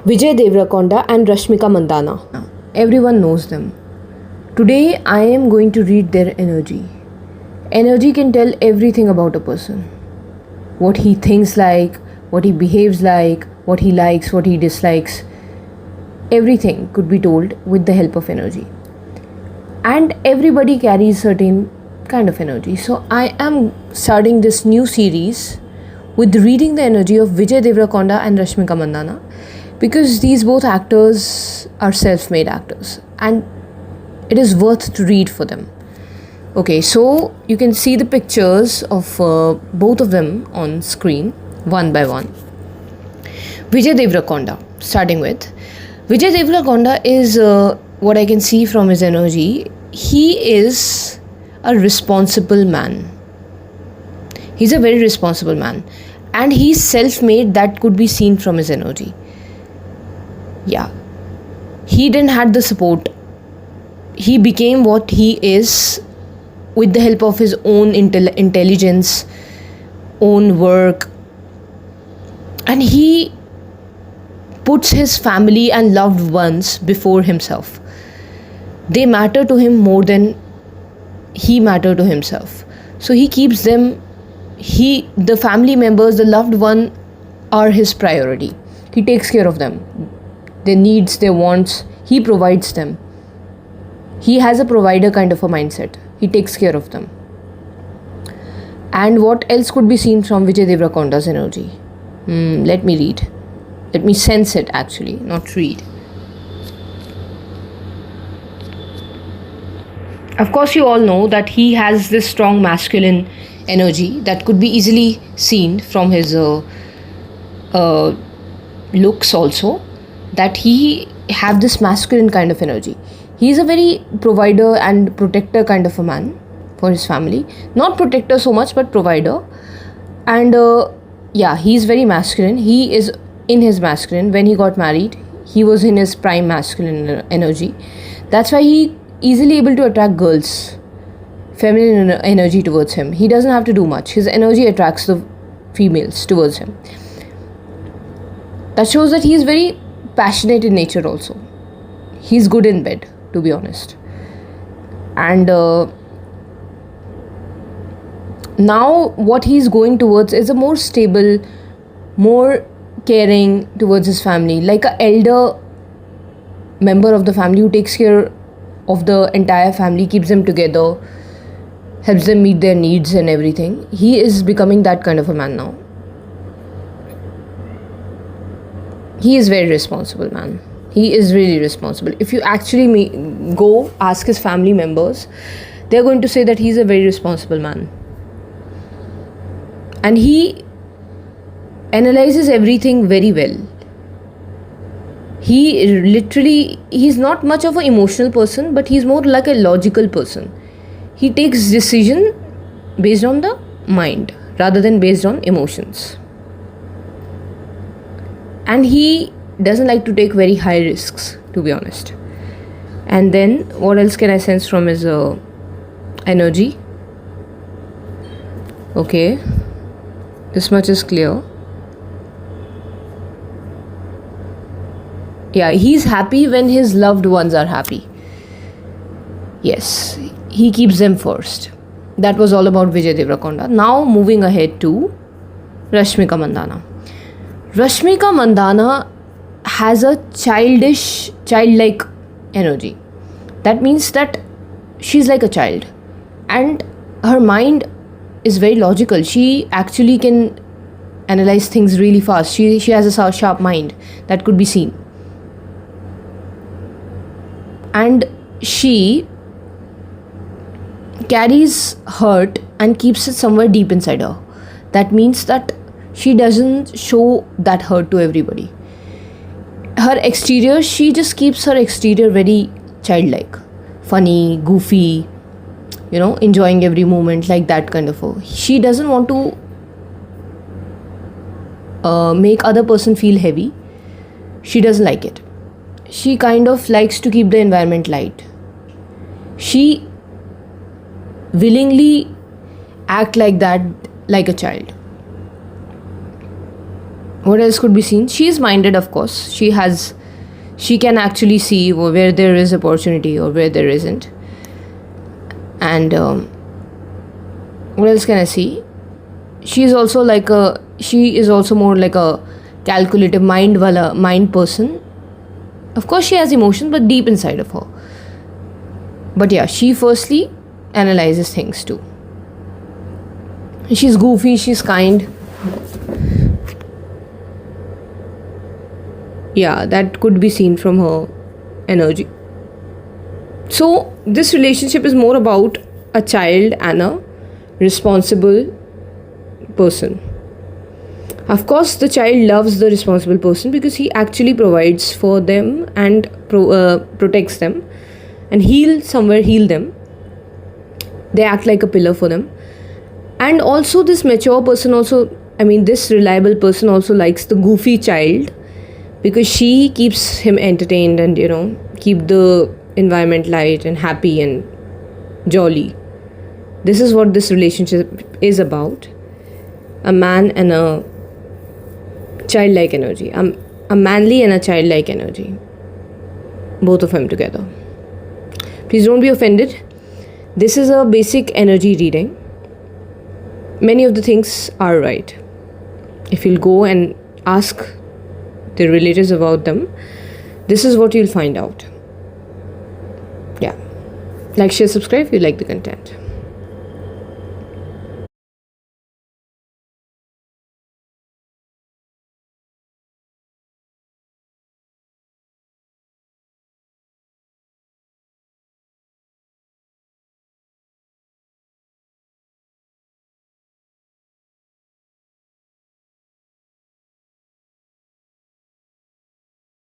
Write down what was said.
Vijay Deverakonda and Rashmika Mandanna. Everyone knows them. Today I am going to read their energy. Energy can tell everything about a person. What he thinks like, what he behaves like, what he likes, what he dislikes. Everything could be told with the help of energy. And everybody carries certain kind of energy. So I am starting this new series with reading the energy of Vijay Deverakonda and Rashmika Mandanna, because these both actors are self-made actors and it is worth to read for them. Okay, so you can see the pictures of both of them on screen one by one. Vijay Deverakonda, starting with. Vijay Deverakonda is what I can see from his energy. He is a responsible man. He's a very responsible man. And he's self-made, that could be seen from his energy. Yeah. He didn't have the support. He became what he is with the help of his own intelligence, own work. And he puts his family and loved ones before himself. They matter to him more than he matters to himself. So he keeps them, the family members, the loved one are his priority. He takes care of them. Their needs, their wants, he provides them. He has a provider kind of a mindset. He takes care of them. And what else could be seen from Vijay Deverakonda's energy? Let me read. Let me sense it actually, not read. Of course, you all know that he has this strong masculine energy that could be easily seen from his looks also, that he have this masculine kind of energy. He is a very provider and protector kind of a man for his family. Not protector so much, but provider. And he is very masculine. He is in his masculine. When he got married, he was in his prime masculine energy. That's why he easily able to attract girls, feminine energy towards him. He doesn't have to do much. His energy attracts the females towards him. That shows that he is very passionate in nature also. He's good in bed, to be honest. And now what he's going towards is a more stable, more caring towards his family, like an elder member of the family who takes care of the entire family, keeps them together, helps them meet their needs and everything. He is becoming that kind of a man now. He is very responsible man. He is really responsible. If you actually go ask his family members, they're going to say that he's a very responsible man. And he analyzes everything very well. He's not much of an emotional person, but he's more like a logical person. He takes decision based on the mind rather than based on emotions. And he doesn't like to take very high risks, to be honest. And then what else can I sense from his energy? Okay, this much is clear. Yeah, he's happy when his loved ones are happy. Yes, he keeps them first. That was all about Vijay Deverakonda. Now moving ahead to Rashmika Mandanna. Rashmika Mandanna has a childlike energy. That means that she's like a child. And her mind is very logical. She actually can analyze things really fast. She has a sharp mind that could be seen. And she carries hurt and keeps it somewhere deep inside her. That means that she doesn't show that hurt to everybody. Her exterior, she just keeps her exterior very childlike, funny, goofy, enjoying every moment, like that kind of a. She doesn't want to make other person feel heavy. She doesn't like it. She kind of likes to keep the environment light. She willingly act like that, like a child. What else could be seen? She is minded, of course. She can actually see where there is opportunity or where there isn't. And what else can I see? She is also more like a calculative mind person. Of course, she has emotions, but deep inside of her. But yeah, she firstly analyzes things too. She's goofy, she's kind. Yeah, that could be seen from her energy. So, this relationship is more about a child and a responsible person. Of course, the child loves the responsible person because he actually provides for them and protects them and heal them. They act like a pillar for them. And also, this mature person this reliable person also likes the goofy child, because she keeps him entertained and keep the environment light and happy and jolly. This is what this relationship is about. A man and a childlike energy. A manly and a childlike energy. Both of them together. Please don't be offended. This is a basic energy reading. Many of the things are right. If you'll go and ask the relatives about them, this is what you'll find out. Yeah. Like, share, subscribe if you like the content.